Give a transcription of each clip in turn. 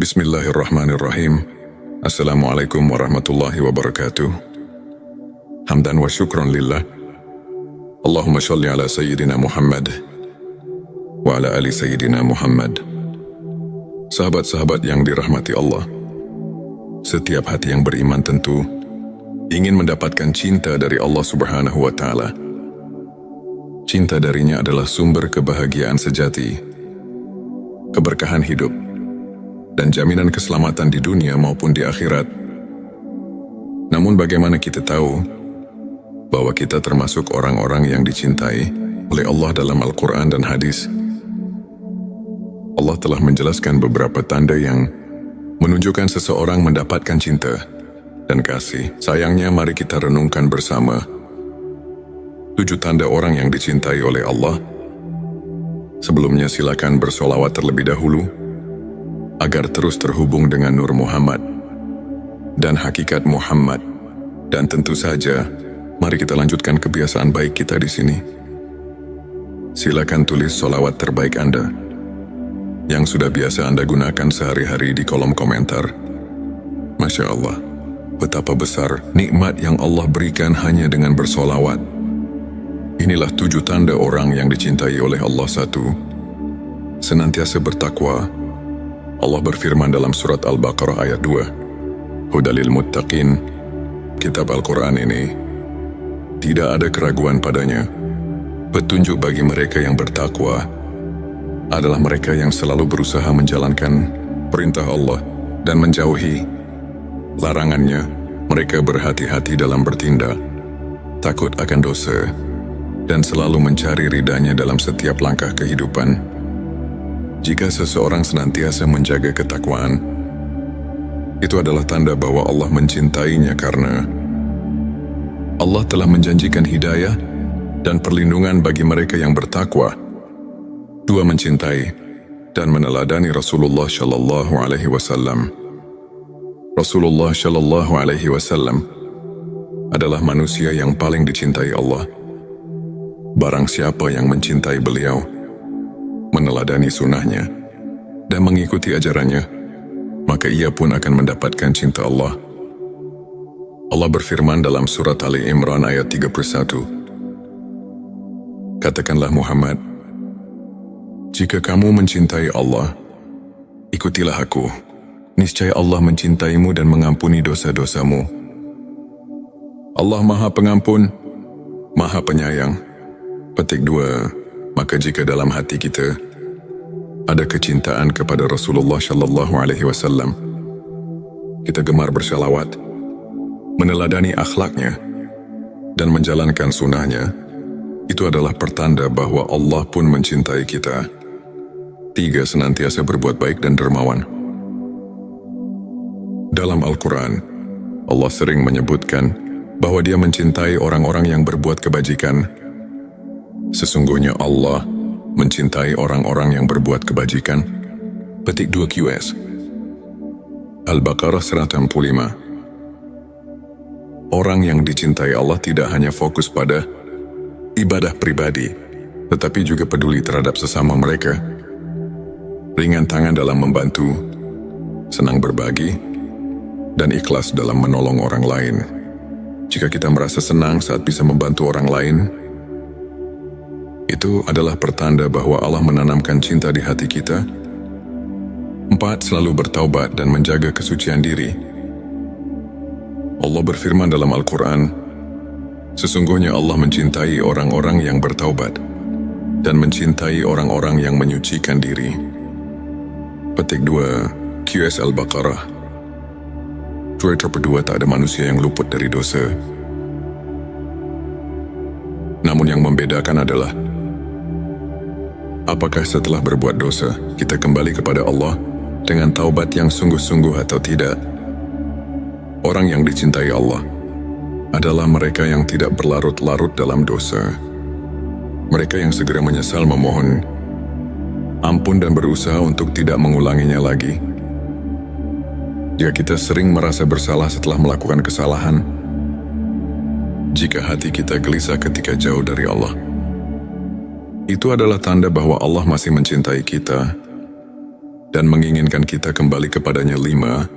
Bismillahirrahmanirrahim. Assalamualaikum warahmatullahi wabarakatuh. Hamdan wa syukran lillah. Allahumma shalli ala Sayyidina Muhammad wa ala ali Sayyidina Muhammad. Sahabat-sahabat yang dirahmati Allah, setiap hati yang beriman tentu ingin mendapatkan cinta dari Allah Subhanahu wa Ta'ala. Cinta darinya adalah sumber kebahagiaan sejati, keberkahan hidup, dan jaminan keselamatan di dunia maupun di akhirat. Namun bagaimana kita tahu bahwa kita termasuk orang-orang yang dicintai oleh Allah dalam Al-Quran dan hadis? Allah telah menjelaskan beberapa tanda yang menunjukkan seseorang mendapatkan cinta dan kasih. Sayangnya mari kita renungkan bersama 7 tanda orang yang dicintai oleh Allah. Sebelumnya silakan bersolawat terlebih dahulu agar terus terhubung dengan Nur Muhammad dan hakikat Muhammad. Dan tentu saja, mari kita lanjutkan kebiasaan baik kita di sini. Silakan tulis solawat terbaik Anda yang sudah biasa Anda gunakan sehari-hari di kolom komentar. Masya Allah, betapa besar nikmat yang Allah berikan hanya dengan bersolawat. Inilah 7 tanda orang yang dicintai oleh Allah. 1. Senantiasa bertakwa. Allah berfirman dalam surat Al-Baqarah ayat 2, Hudalil Muttaqin. Kitab Al-Quran ini tidak ada keraguan padanya. Petunjuk bagi mereka yang bertakwa adalah mereka yang selalu berusaha menjalankan perintah Allah dan menjauhi larangannya. Mereka berhati-hati dalam bertindak, takut akan dosa, dan selalu mencari ridhanya dalam setiap langkah kehidupan. Jika seseorang senantiasa menjaga ketakwaan, itu adalah tanda bahwa Allah mencintainya karena Allah telah menjanjikan hidayah dan perlindungan bagi mereka yang bertakwa. 2. Mencintai dan meneladani Rasulullah Shallallahu Alaihi Wasallam. Rasulullah Shallallahu Alaihi Wasallam adalah manusia yang paling dicintai Allah. Barang siapa yang mencintai beliau, meneladani sunnahnya, dan mengikuti ajarannya, maka ia pun akan mendapatkan cinta Allah. Allah berfirman dalam surat Ali Imran ayat 31, Katakanlah Muhammad, jika kamu mencintai Allah, ikutilah aku. Niscaya Allah mencintaimu dan mengampuni dosa-dosamu. Allah Maha Pengampun, Maha Penyayang. Petik 2. Maka jika dalam hati kita ada kecintaan kepada Rasulullah Shallallahu Alaihi Wasallam, kita gemar bersalawat, meneladani akhlaknya, dan menjalankan sunnahnya, itu adalah pertanda bahwa Allah pun mencintai kita. 3. Senantiasa berbuat baik dan dermawan. Dalam Al-Quran, Allah sering menyebutkan bahwa Dia mencintai orang-orang yang berbuat kebajikan. Sesungguhnya Allah mencintai orang-orang yang berbuat kebajikan. Petik 2 QS Al-Baqarah 165. Orang yang dicintai Allah tidak hanya fokus pada ibadah pribadi, tetapi juga peduli terhadap sesama mereka. Ringan tangan dalam membantu, senang berbagi, dan ikhlas dalam menolong orang lain. Jika kita merasa senang saat bisa membantu orang lain, itu adalah pertanda bahwa Allah menanamkan cinta di hati kita. 4. Selalu bertaubat dan menjaga kesucian diri. Allah berfirman dalam Al-Quran, Sesungguhnya Allah mencintai orang-orang yang bertaubat dan mencintai orang-orang yang menyucikan diri. Petik 2 QS Al-Baqarah. Kedua, tak ada manusia yang luput dari dosa. Namun yang membedakan adalah apakah setelah berbuat dosa, kita kembali kepada Allah dengan taubat yang sungguh-sungguh atau tidak. Orang yang dicintai Allah adalah mereka yang tidak berlarut-larut dalam dosa. Mereka yang segera menyesal memohon ampun dan berusaha untuk tidak mengulanginya lagi. Jika kita sering merasa bersalah setelah melakukan kesalahan, jika hati kita gelisah ketika jauh dari Allah, itu adalah tanda bahwa Allah masih mencintai kita. dan menginginkan kita kembali kepadanya. 5.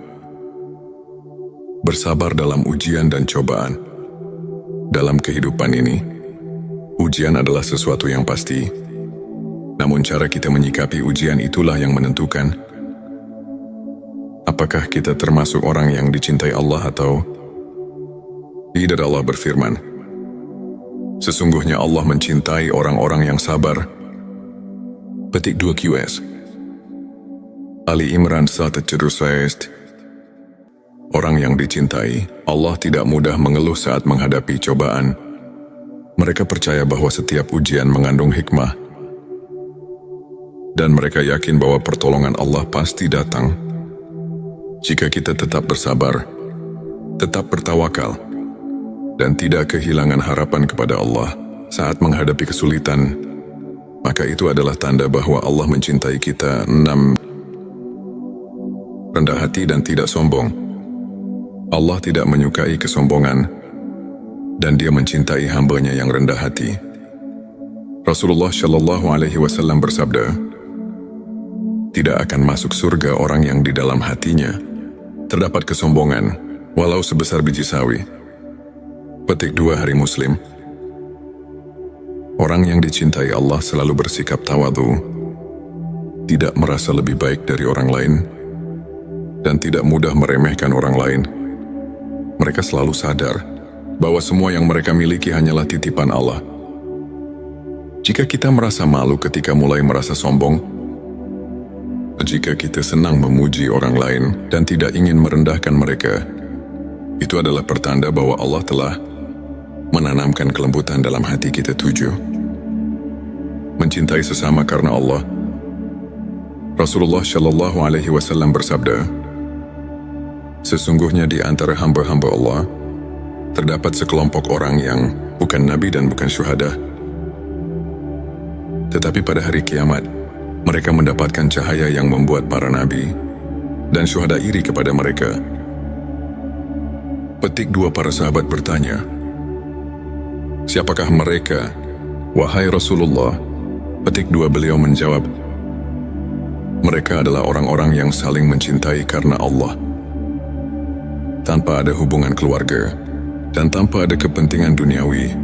Bersabar dalam ujian dan cobaan. Dalam kehidupan ini, ujian adalah sesuatu yang pasti. Namun cara kita menyikapi ujian itulah yang menentukan apakah kita termasuk orang yang dicintai Allah atau tidak. Allah berfirman, sesungguhnya Allah mencintai orang-orang yang sabar. Petik 2 QS Ali Imran 1:6. Orang yang dicintai Allah tidak mudah mengeluh saat menghadapi cobaan. Mereka percaya bahwa setiap ujian mengandung hikmah, dan mereka yakin bahwa pertolongan Allah pasti datang. Jika kita tetap bersabar, tetap bertawakal, dan tidak kehilangan harapan kepada Allah saat menghadapi kesulitan, maka itu adalah tanda bahwa Allah mencintai kita. 6. Rendah hati dan tidak sombong. Allah tidak menyukai kesombongan, dan Dia mencintai hamba-Nya yang rendah hati. Rasulullah Shallallahu Alaihi Wasallam bersabda, tidak akan masuk surga orang yang di dalam hatinya terdapat kesombongan, walau sebesar biji sawi. Petik 2 Hari Muslim. Orang yang dicintai Allah selalu bersikap tawadhu, tidak merasa lebih baik dari orang lain, dan tidak mudah meremehkan orang lain. Mereka selalu sadar bahwa semua yang mereka miliki hanyalah titipan Allah. Jika kita merasa malu ketika mulai merasa sombong, jika kita senang memuji orang lain dan tidak ingin merendahkan mereka, itu adalah pertanda bahwa Allah telah menanamkan kelembutan dalam hati kita. 7. Mencintai sesama karena Allah. Rasulullah Shallallahu Alaihi Wasallam bersabda, sesungguhnya di antara hamba-hamba Allah terdapat sekelompok orang yang bukan nabi dan bukan syuhada, tetapi pada hari kiamat mereka mendapatkan cahaya yang membuat para nabi dan syuhada iri kepada mereka. Petik 2 Para sahabat bertanya, siapakah mereka, wahai Rasulullah? Petik 2 Beliau menjawab, mereka adalah orang-orang yang saling mencintai karena Allah, tanpa ada hubungan keluarga dan tanpa ada kepentingan duniawi.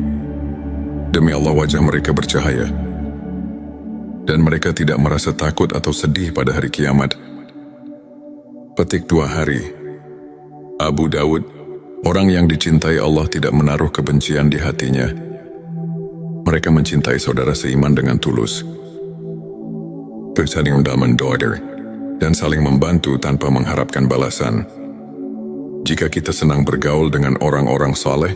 Demi Allah wajah mereka bercahaya, dan mereka tidak merasa takut atau sedih pada hari kiamat. Petik 2 Hari Abu Dawud. Orang yang dicintai Allah tidak menaruh kebencian di hatinya. Mereka mencintai saudara seiman dengan tulus, saling mendoakan, dan saling membantu tanpa mengharapkan balasan. Jika kita senang bergaul dengan orang-orang saleh,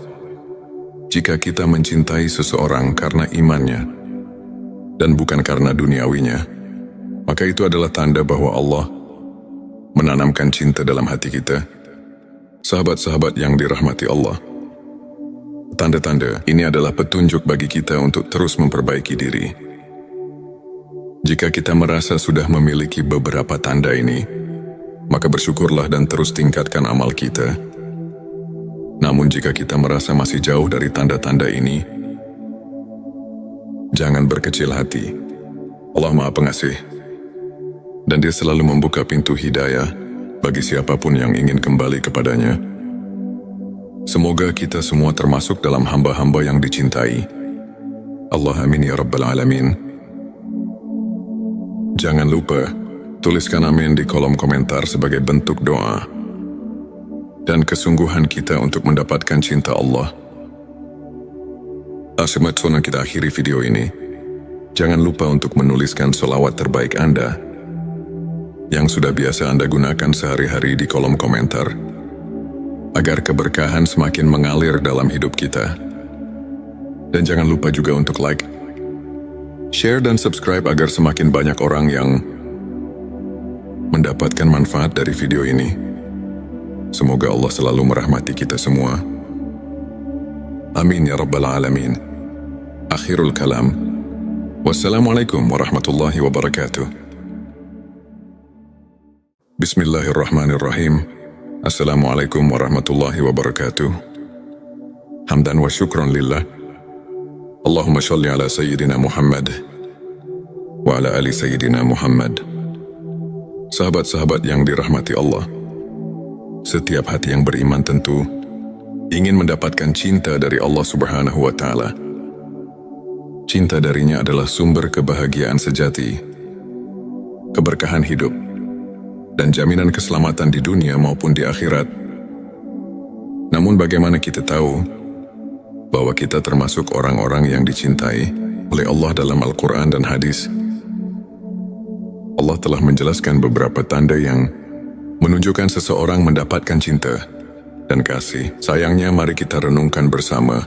jika kita mencintai seseorang karena imannya dan bukan karena duniawinya, maka itu adalah tanda bahwa Allah menanamkan cinta dalam hati kita. Sahabat-sahabat yang dirahmati Allah, tanda-tanda ini adalah petunjuk bagi kita untuk terus memperbaiki diri. Jika kita merasa sudah memiliki beberapa tanda ini, maka bersyukurlah dan terus tingkatkan amal kita. Namun jika kita merasa masih jauh dari tanda-tanda ini, jangan berkecil hati. Allah Maha Pengasih, dan Dia selalu membuka pintu hidayah bagi siapapun yang ingin kembali kepadanya. Semoga kita semua termasuk dalam hamba-hamba yang dicintai Allah. Amin ya Rabbal Alamin. Jangan lupa tuliskan amin di kolom komentar sebagai bentuk doa dan kesungguhan kita untuk mendapatkan cinta Allah. Sebelum kita akhiri video ini, jangan lupa untuk menuliskan sholawat terbaik Anda yang sudah biasa Anda gunakan sehari-hari di kolom komentar, agar keberkahan semakin mengalir dalam hidup kita. Dan jangan lupa juga untuk like, share dan subscribe agar semakin banyak orang yang mendapatkan manfaat dari video ini. Semoga Allah selalu merahmati kita semua. Amin ya Rabbal Alamin. Akhirul kalam. Wassalamualaikum warahmatullahi wabarakatuh. Bismillahirrahmanirrahim. Assalamualaikum warahmatullahi wabarakatuh. Hamdan wa syukran lillah. Allahumma shalli ala Sayyidina Muhammad wa ala ali Sayyidina Muhammad. Sahabat-sahabat yang dirahmati Allah, setiap hati yang beriman tentu ingin mendapatkan cinta dari Allah Subhanahu wa Ta'ala. Cinta darinya adalah sumber kebahagiaan sejati, keberkahan hidup, dan jaminan keselamatan di dunia maupun di akhirat. Namun bagaimana kita tahu bahwa kita termasuk orang-orang yang dicintai oleh Allah dalam Al-Quran dan hadis? Allah telah menjelaskan beberapa tanda yang menunjukkan seseorang mendapatkan cinta dan kasih. Sayangnya mari kita renungkan bersama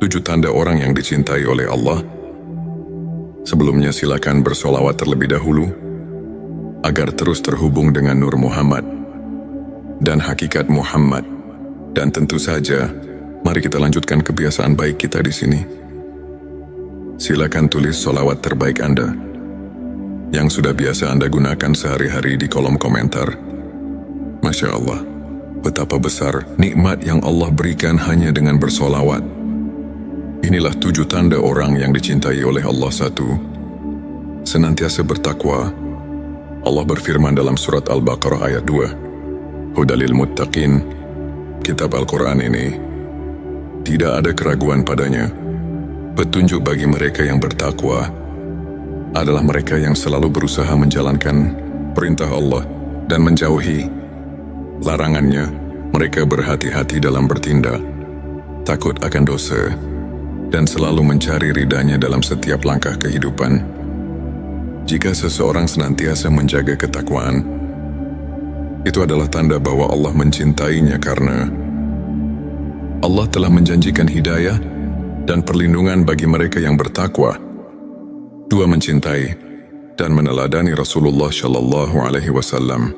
7 tanda orang yang dicintai oleh Allah. Sebelumnya silakan bersolawat terlebih dahulu agar terus terhubung dengan Nur Muhammad dan hakikat Muhammad. Dan tentu saja, mari kita lanjutkan kebiasaan baik kita di sini. Silakan tulis solawat terbaik Anda yang sudah biasa Anda gunakan sehari-hari di kolom komentar. Masya Allah, betapa besar nikmat yang Allah berikan hanya dengan bersolawat. Inilah 7 tanda orang yang dicintai oleh Allah. 1. Senantiasa bertakwa. Allah berfirman dalam surat Al-Baqarah ayat 2, Hudalil Muttaqin. Kitab Al-Quran ini tidak ada keraguan padanya. Petunjuk bagi mereka yang bertakwa adalah mereka yang selalu berusaha menjalankan perintah Allah dan menjauhi larangannya. Mereka berhati-hati dalam bertindak, takut akan dosa, dan selalu mencari ridhanya dalam setiap langkah kehidupan. Jika seseorang senantiasa menjaga ketakwaan, itu adalah tanda bahwa Allah mencintainya karena Allah telah menjanjikan hidayah dan perlindungan bagi mereka yang bertakwa. 2. Mencintai dan meneladani Rasulullah Shallallahu Alaihi Wasallam.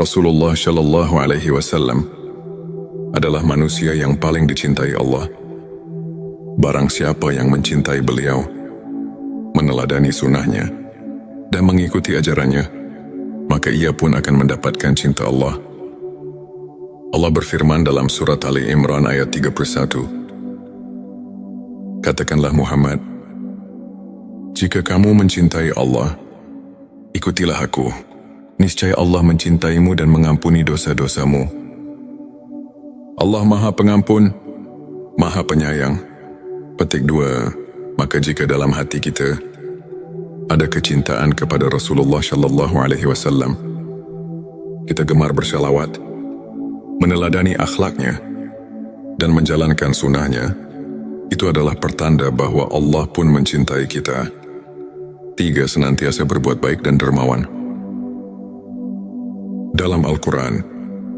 Rasulullah Shallallahu Alaihi Wasallam adalah manusia yang paling dicintai Allah. Barang siapa yang mencintai beliau, meneladani sunnahnya, dan mengikuti ajarannya, maka ia pun akan mendapatkan cinta Allah. Allah berfirman dalam surat Ali Imran ayat 31, Katakanlah Muhammad, jika kamu mencintai Allah, ikutilah aku. Niscaya Allah mencintaimu dan mengampuni dosa-dosamu. Allah Maha Pengampun, Maha Penyayang. Petik 2. Maka jika dalam hati kita ada kecintaan kepada Rasulullah Shallallahu Alaihi Wasallam, kita gemar bersalawat, meneladani akhlaknya, dan menjalankan sunnahnya, itu adalah pertanda bahwa Allah pun mencintai kita. 3. Senantiasa berbuat baik dan dermawan. Dalam Al-Quran,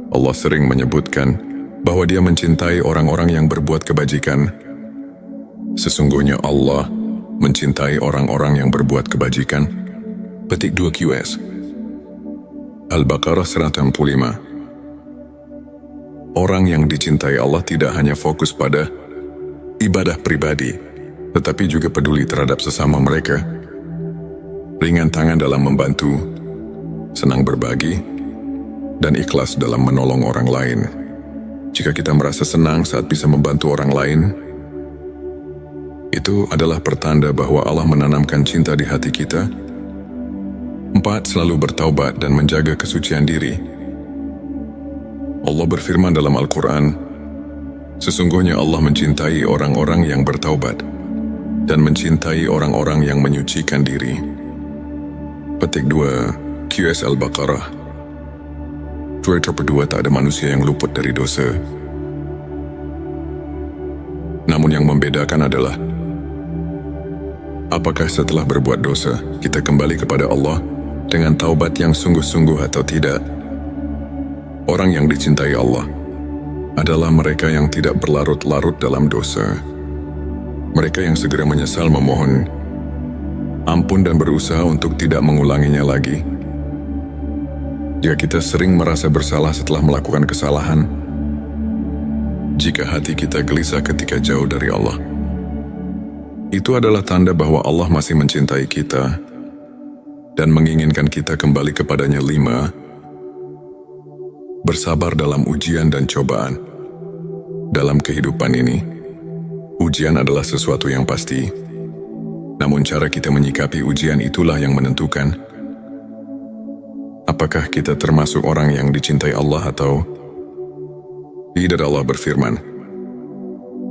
Allah sering menyebutkan bahwa Dia mencintai orang-orang yang berbuat kebajikan. Sesungguhnya Allah mencintai orang-orang yang berbuat kebajikan. Petik 2 QS Al-Baqarah 165. Orang yang dicintai Allah tidak hanya fokus pada ibadah pribadi, tetapi juga peduli terhadap sesama mereka. Ringan tangan dalam membantu, senang berbagi, dan ikhlas dalam menolong orang lain. Jika kita merasa senang saat bisa membantu orang lain, itu adalah pertanda bahwa Allah menanamkan cinta di hati kita. 4. Selalu bertaubat dan menjaga kesucian diri. Allah berfirman dalam Al-Quran, sesungguhnya Allah mencintai orang-orang yang bertaubat dan mencintai orang-orang yang menyucikan diri. Petik 2 QS Al-Baqarah. Kedua, tak ada manusia yang luput dari dosa. Namun yang membedakan adalah apakah setelah berbuat dosa kita kembali kepada Allah dengan taubat yang sungguh-sungguh atau tidak. Orang yang dicintai Allah adalah mereka yang tidak berlarut-larut dalam dosa. Mereka yang segera menyesal memohon ampun dan berusaha untuk tidak mengulanginya lagi. Jika kita sering merasa bersalah setelah melakukan kesalahan, jika hati kita gelisah ketika jauh dari Allah, itu adalah tanda bahwa Allah masih mencintai kita dan menginginkan kita kembali kepadanya. 5. Bersabar dalam ujian dan cobaan. Dalam kehidupan ini, ujian adalah sesuatu yang pasti. Namun cara kita menyikapi ujian itulah yang menentukan Apakah kita termasuk orang yang dicintai Allah atau tidak? Allah berfirman,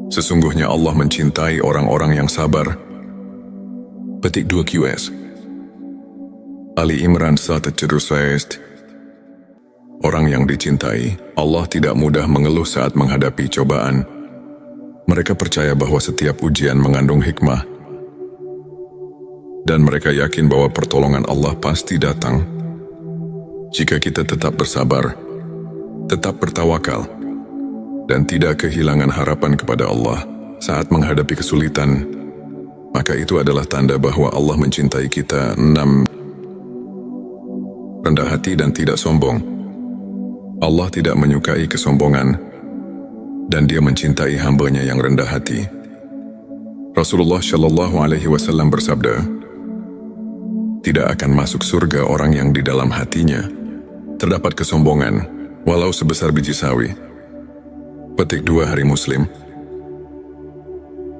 sesungguhnya Allah mencintai orang-orang yang sabar. Petik 2 QS Ali Imran 1:6. Orang yang dicintai, Allah tidak mudah mengeluh saat menghadapi cobaan. Mereka percaya bahwa setiap ujian mengandung hikmah. Dan mereka yakin bahwa pertolongan Allah pasti datang. Jika kita tetap bersabar, tetap bertawakal, dan tidak kehilangan harapan kepada Allah saat menghadapi kesulitan, maka itu adalah tanda bahwa Allah mencintai kita. 6. Rendah hati dan tidak sombong. Allah tidak menyukai kesombongan, dan Dia mencintai hamba-Nya yang rendah hati. Rasulullah Shallallahu Alaihi Wasallam bersabda, tidak akan masuk surga orang yang di dalam hatinya terdapat kesombongan, walau sebesar biji sawi. Petik 2 Hari Muslim.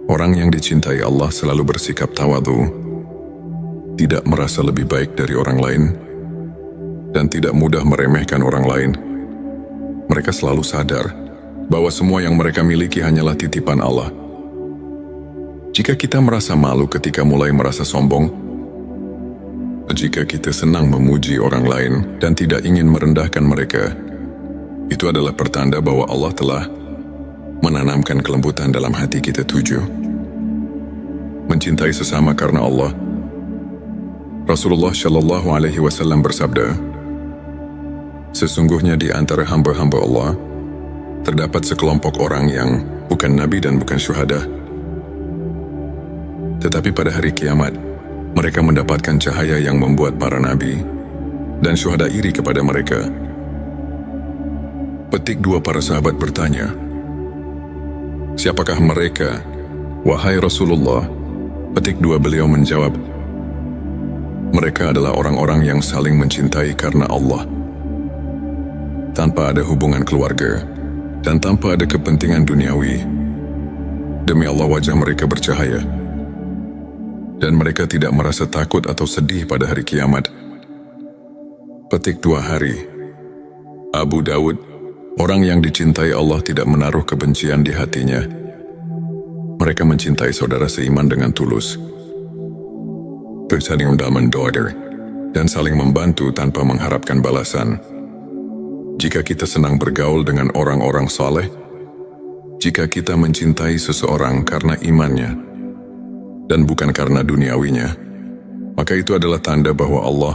Orang yang dicintai Allah selalu bersikap tawadhu, tidak merasa lebih baik dari orang lain, dan tidak mudah meremehkan orang lain. Mereka selalu sadar bahwa semua yang mereka miliki hanyalah titipan Allah. Jika kita merasa malu ketika mulai merasa sombong, jika kita senang memuji orang lain dan tidak ingin merendahkan mereka, itu adalah pertanda bahwa Allah telah menanamkan kelembutan dalam hati kita. 7. Mencintai sesama karena Allah. Rasulullah Shallallahu Alaihi Wasallam bersabda, sesungguhnya di antara hamba-hamba Allah terdapat sekelompok orang yang bukan nabi dan bukan syuhada. Tetapi pada hari kiamat, mereka mendapatkan cahaya yang membuat para nabi dan syuhada iri kepada mereka. Petik 2 Para sahabat bertanya, siapakah mereka, wahai Rasulullah? Petik 2 Beliau menjawab, mereka adalah orang-orang yang saling mencintai karena Allah, tanpa ada hubungan keluarga, dan tanpa ada kepentingan duniawi. Demi Allah wajah mereka bercahaya, dan mereka tidak merasa takut atau sedih pada hari kiamat. Petik 2 Hari Abu Dawud. Orang yang dicintai Allah tidak menaruh kebencian di hatinya. Mereka mencintai saudara seiman dengan tulus, saling mendorong, dan saling membantu tanpa mengharapkan balasan. Jika kita senang bergaul dengan orang-orang saleh, jika kita mencintai seseorang karena imannya dan bukan karena duniawinya, maka itu adalah tanda bahwa Allah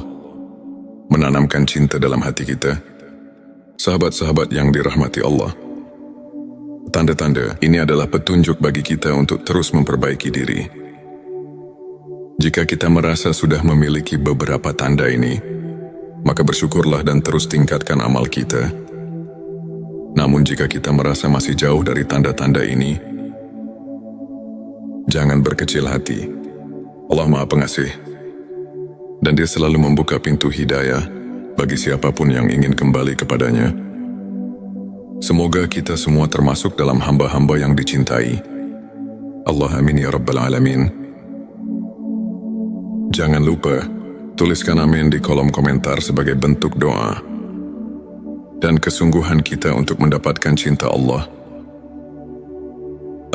menanamkan cinta dalam hati kita. Sahabat-sahabat yang dirahmati Allah, tanda-tanda ini adalah petunjuk bagi kita untuk terus memperbaiki diri. Jika kita merasa sudah memiliki beberapa tanda ini, maka bersyukurlah dan terus tingkatkan amal kita. Namun jika kita merasa masih jauh dari tanda-tanda ini, jangan berkecil hati. Allah Maha Pengasih, dan Dia selalu membuka pintu hidayah bagi siapapun yang ingin kembali kepadanya. Semoga kita semua termasuk dalam hamba-hamba yang dicintai Allah. Amin ya Rabbal Alamin. Jangan lupa tuliskan amin di kolom komentar sebagai bentuk doa dan kesungguhan kita untuk mendapatkan cinta Allah.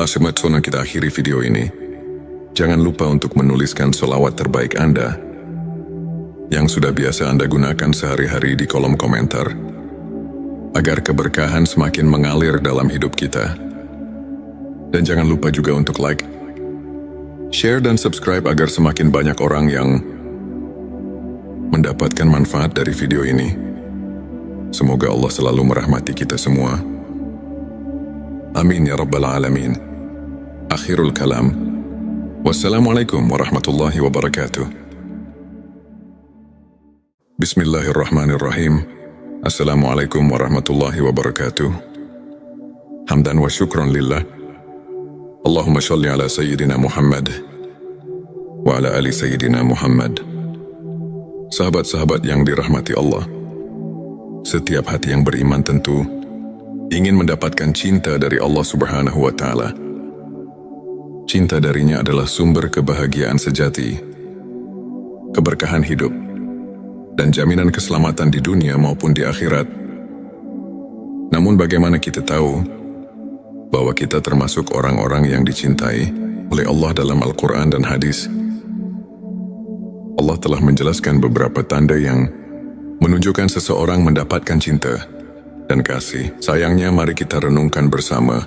Sebelum kita akhiri video ini, jangan lupa untuk menuliskan sholawat terbaik Anda yang sudah biasa Anda gunakan sehari-hari di kolom komentar, agar keberkahan semakin mengalir dalam hidup kita. Dan jangan lupa juga untuk like, share dan subscribe agar semakin banyak orang yang mendapatkan manfaat dari video ini. Semoga Allah selalu merahmati kita semua. Amin ya Rabbal Alamin. Akhirul kalam. Wassalamualaikum warahmatullahi wabarakatuh. Bismillahirrahmanirrahim. Assalamualaikum warahmatullahi wabarakatuh. Hamdan wa syukran lillah. Allahumma sholli ala Sayyidina Muhammad wa ala ali Sayyidina Muhammad. Sahabat-sahabat yang dirahmati Allah, setiap hati yang beriman tentu ingin mendapatkan cinta dari Allah Subhanahu wa Ta'ala. Cinta darinya adalah sumber kebahagiaan sejati, keberkahan hidup, dan jaminan keselamatan di dunia maupun di akhirat. Namun bagaimana kita tahu bahwa kita termasuk orang-orang yang dicintai oleh Allah dalam Al-Quran dan hadis? Allah telah menjelaskan beberapa tanda yang menunjukkan seseorang mendapatkan cinta dan kasih. Sayangnya mari kita renungkan bersama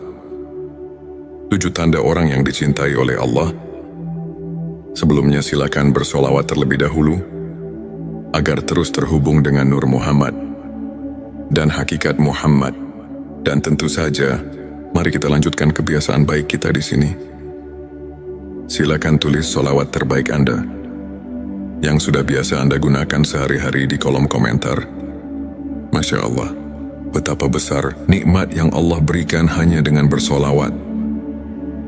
7 tanda orang yang dicintai oleh Allah. Sebelumnya silakan bersolawat terlebih dahulu agar terus terhubung dengan Nur Muhammad dan hakikat Muhammad. Dan tentu saja, mari kita lanjutkan kebiasaan baik kita di sini. Silakan tulis solawat terbaik Anda yang sudah biasa Anda gunakan sehari-hari di kolom komentar. Masya Allah, betapa besar nikmat yang Allah berikan hanya dengan bersolawat.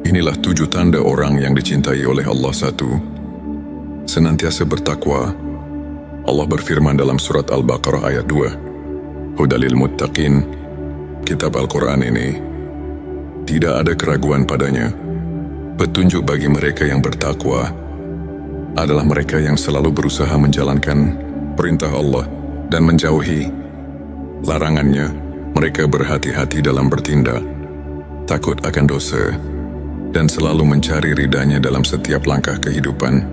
Inilah 7 tanda orang yang dicintai oleh Allah. 1. Senantiasa bertakwa. Allah berfirman dalam surat Al-Baqarah ayat 2, Hudalil Muttaqin. Kitab Al-Quran ini tidak ada keraguan padanya. Petunjuk bagi mereka yang bertakwa adalah mereka yang selalu berusaha menjalankan perintah Allah dan menjauhi larangannya. Mereka berhati-hati dalam bertindak, takut akan dosa, dan selalu mencari ridhanya dalam setiap langkah kehidupan.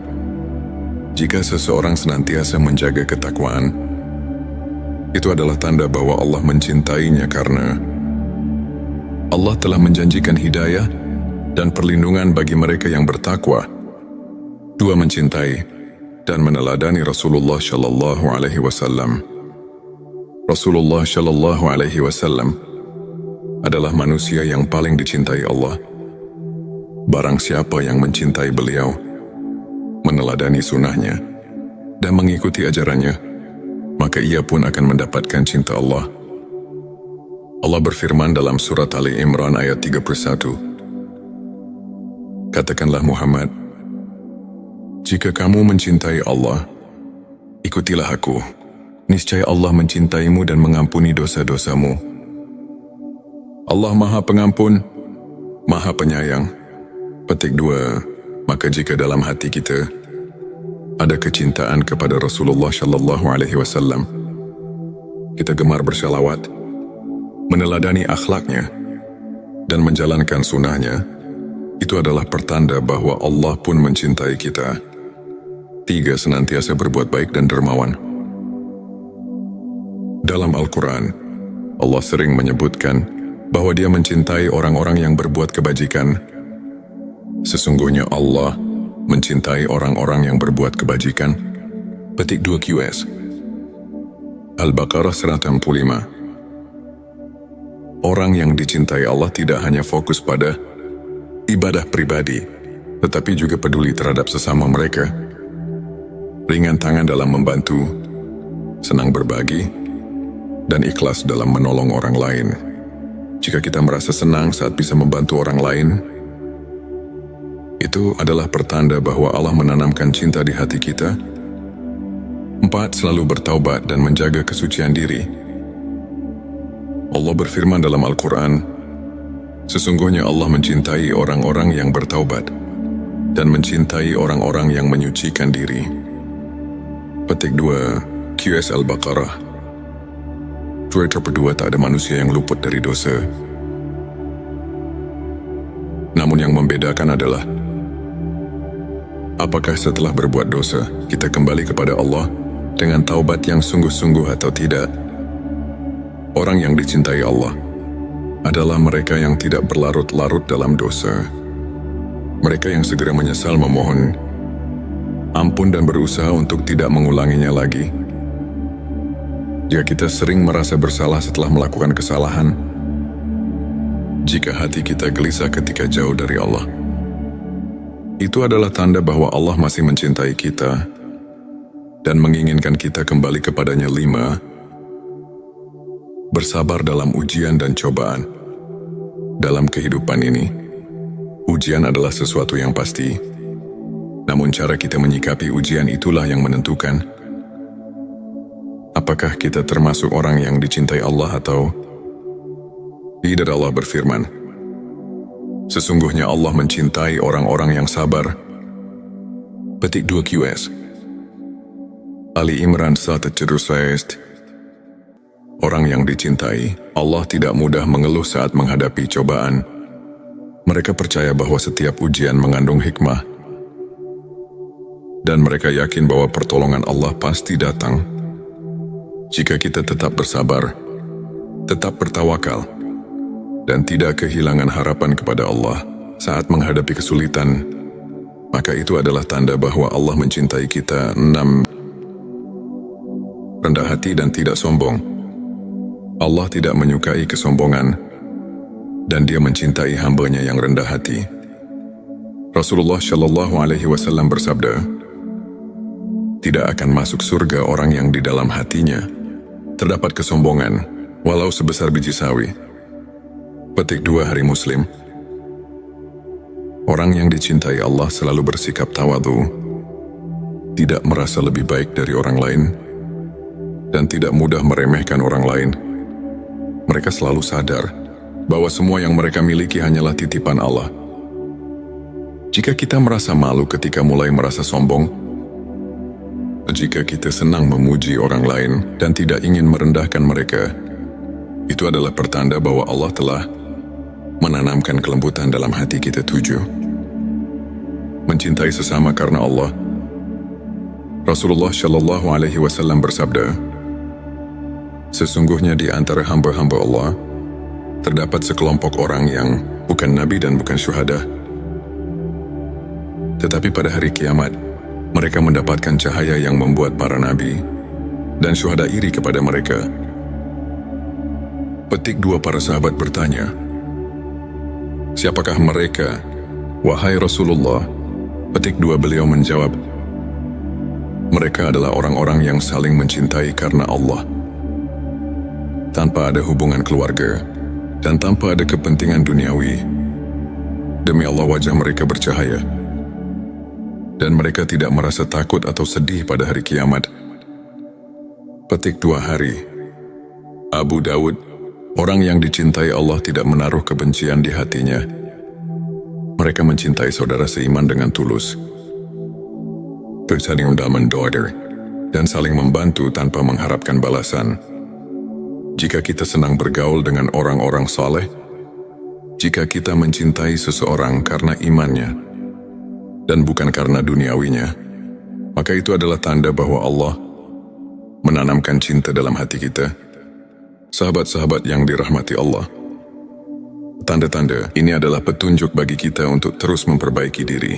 Jika seseorang senantiasa menjaga ketakwaan, itu adalah tanda bahwa Allah mencintainya, karena Allah telah menjanjikan hidayah dan perlindungan bagi mereka yang bertakwa. 2. Mencintai dan meneladani Rasulullah Shallallahu Alaihi Wasallam. Rasulullah Shallallahu Alaihi Wasallam adalah manusia yang paling dicintai Allah. Barang siapa yang mencintai beliau, meneladani sunnahnya, dan mengikuti ajarannya, maka ia pun akan mendapatkan cinta Allah. Allah berfirman dalam surat Ali Imran ayat 31, Katakanlah Muhammad, jika kamu mencintai Allah, ikutilah aku. Niscaya Allah mencintaimu dan mengampuni dosa-dosamu. Allah Maha Pengampun, Maha Penyayang. Petik 2. Maka jika dalam hati kita ada kecintaan kepada Rasulullah Shallallahu Alaihi Wasallam, kita gemar bersalawat, meneladani akhlaknya, dan menjalankan sunnahnya, itu adalah pertanda bahwa Allah pun mencintai kita. 3. Senantiasa berbuat baik dan dermawan. Dalam Al-Quran, Allah sering menyebutkan bahwa Dia mencintai orang-orang yang berbuat kebajikan. Sesungguhnya Allah mencintai orang-orang yang berbuat kebajikan. Petik 2 QS Al-Baqarah 165. Orang yang dicintai Allah tidak hanya fokus pada ibadah pribadi, tetapi juga peduli terhadap sesama mereka. Ringan tangan dalam membantu, senang berbagi, dan ikhlas dalam menolong orang lain. Jika kita merasa senang saat bisa membantu orang lain, itu adalah pertanda bahwa Allah menanamkan cinta di hati kita. 4. Selalu bertaubat dan menjaga kesucian diri. Allah berfirman dalam Al-Quran, sesungguhnya Allah mencintai orang-orang yang bertaubat dan mencintai orang-orang yang menyucikan diri. Petik 2 QS Al-Baqarah. Kedua, tak ada manusia yang luput dari dosa. Namun yang membedakan adalah apakah setelah berbuat dosa kita kembali kepada Allah dengan taubat yang sungguh-sungguh atau tidak. Orang yang dicintai Allah adalah mereka yang tidak berlarut-larut dalam dosa. Mereka yang segera menyesal memohon ampun dan berusaha untuk tidak mengulanginya lagi. Jika kita sering merasa bersalah setelah melakukan kesalahan, jika hati kita gelisah ketika jauh dari Allah, itu adalah tanda bahwa Allah masih mencintai kita dan menginginkan kita kembali kepadanya. 5. Bersabar dalam ujian dan cobaan. Dalam kehidupan ini, ujian adalah sesuatu yang pasti. Namun cara kita menyikapi ujian itulah yang menentukan apakah kita termasuk orang yang dicintai Allah atau tidak. Allah berfirman, sesungguhnya Allah mencintai orang-orang yang sabar. Petik 2 QS Ali Imran 136. Orang yang dicintai, Allah tidak mudah mengeluh saat menghadapi cobaan. Mereka percaya bahwa setiap ujian mengandung hikmah. Dan mereka yakin bahwa pertolongan Allah pasti datang. Jika kita tetap bersabar, tetap bertawakal, dan tidak kehilangan harapan kepada Allah saat menghadapi kesulitan, maka itu adalah tanda bahwa Allah mencintai kita. 6. Rendah hati dan tidak sombong. Allah tidak menyukai kesombongan, dan Dia mencintai hamba-Nya yang rendah hati. Rasulullah Shallallahu Alaihi Wasallam bersabda, "Tidak akan masuk surga orang yang di dalam hatinya terdapat kesombongan, walau sebesar biji sawi." Petik 2 Hari Muslim. Orang yang dicintai Allah selalu bersikap tawadhu, tidak merasa lebih baik dari orang lain, dan tidak mudah meremehkan orang lain. Mereka selalu sadar bahwa semua yang mereka miliki hanyalah titipan Allah. Jika kita merasa malu ketika mulai merasa sombong, jika kita senang memuji orang lain dan tidak ingin merendahkan mereka, itu adalah pertanda bahwa Allah telah menanamkan kelembutan dalam hati kita. 7. Mencintai sesama karena Allah. Rasulullah Shallallahu Alaihi Wasallam bersabda, "Sesungguhnya di antara hamba-hamba Allah, terdapat sekelompok orang yang bukan nabi dan bukan syuhada. Tetapi pada hari kiamat, mereka mendapatkan cahaya yang membuat para nabi dan syuhada iri kepada mereka." Petik 2 Para sahabat bertanya, "Siapakah mereka, wahai Rasulullah?" Petik 2 Beliau menjawab, "Mereka adalah orang-orang yang saling mencintai karena Allah, tanpa ada hubungan keluarga, dan tanpa ada kepentingan duniawi. Demi Allah wajah mereka bercahaya, dan mereka tidak merasa takut atau sedih pada hari kiamat." Petik 2 Hari. Abu Dawud. Orang yang dicintai Allah tidak menaruh kebencian di hatinya. Mereka mencintai saudara seiman dengan tulus, saling mendaman-daughter, dan saling membantu tanpa mengharapkan balasan. Jika kita senang bergaul dengan orang-orang saleh, jika kita mencintai seseorang karena imannya dan bukan karena duniawinya, maka itu adalah tanda bahwa Allah menanamkan cinta dalam hati kita. Sahabat-sahabat yang dirahmati Allah, tanda-tanda ini adalah petunjuk bagi kita untuk terus memperbaiki diri.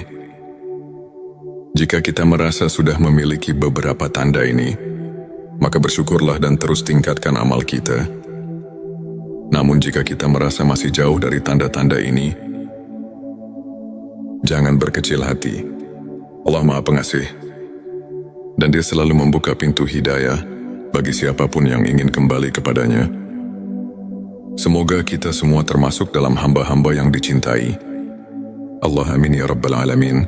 Jika kita merasa sudah memiliki beberapa tanda ini, maka bersyukurlah dan terus tingkatkan amal kita. Namun jika kita merasa masih jauh dari tanda-tanda ini, jangan berkecil hati. Allah Maha Pengasih, dan Dia selalu membuka pintu hidayah bagi siapapun yang ingin kembali kepadanya. Semoga kita semua termasuk dalam hamba-hamba yang dicintai. Allah amin ya rabbal alamin.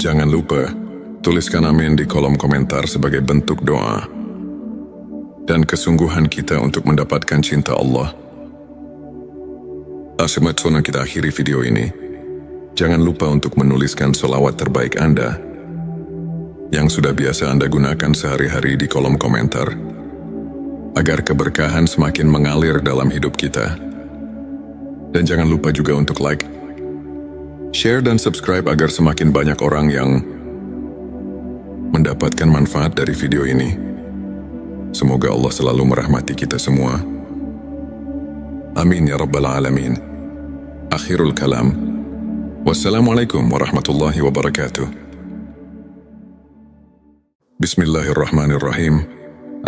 Jangan lupa tuliskan amin di kolom komentar sebagai bentuk doa dan kesungguhan kita untuk mendapatkan cinta Allah. Sebelum kita akhiri video ini, jangan lupa untuk menuliskan sholawat terbaik Anda yang sudah biasa Anda gunakan sehari-hari di kolom komentar, agar keberkahan semakin mengalir dalam hidup kita. Dan jangan lupa juga untuk like, share dan subscribe agar semakin banyak orang yang mendapatkan manfaat dari video ini. Semoga Allah selalu merahmati kita semua. Amin ya rabbal alamin. Akhirul kalam. Wassalamualaikum warahmatullahi wabarakatuh. Bismillahirrahmanirrahim.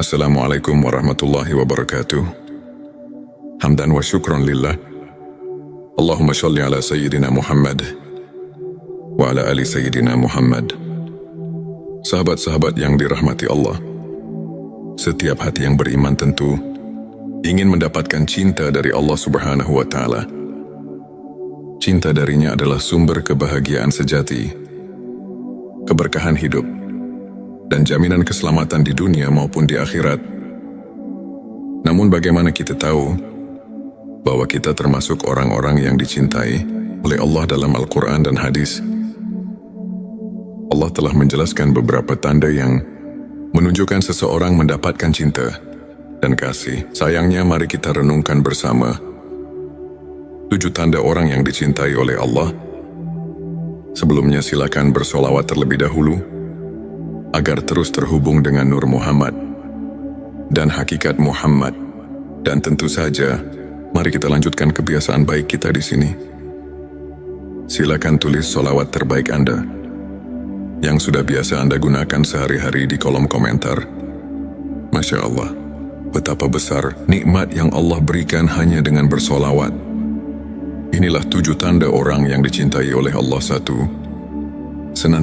Assalamualaikum warahmatullahi wabarakatuh. Hamdan wa syukran lillah. Allahumma sholli ala Sayyidina Muhammad wa ala ali Sayyidina Muhammad. Sahabat-sahabat yang dirahmati Allah, setiap hati yang beriman tentu ingin mendapatkan cinta dari Allah Subhanahu wa Ta'ala. Cinta darinya adalah sumber kebahagiaan sejati, keberkahan hidup, dan jaminan keselamatan di dunia maupun di akhirat. Namun bagaimana kita tahu bahwa kita termasuk orang-orang yang dicintai oleh Allah dalam Al-Quran dan hadis? Allah telah menjelaskan beberapa tanda yang menunjukkan seseorang mendapatkan cinta dan kasih. Sayangnya, mari kita renungkan bersama 7 tanda orang yang dicintai oleh Allah. Sebelumnya, silakan bersolawat terlebih dahulu agar terus terhubung dengan Nur Muhammad dan hakikat Muhammad. Dan tentu saja, mari kita lanjutkan kebiasaan baik kita di sini. Silakan tulis solawat terbaik Anda yang sudah biasa Anda gunakan sehari-hari di kolom komentar. Masya Allah, betapa besar nikmat yang Allah berikan hanya dengan bersolawat. Inilah 7 tanda orang yang dicintai oleh Allah. 1. Senantiasa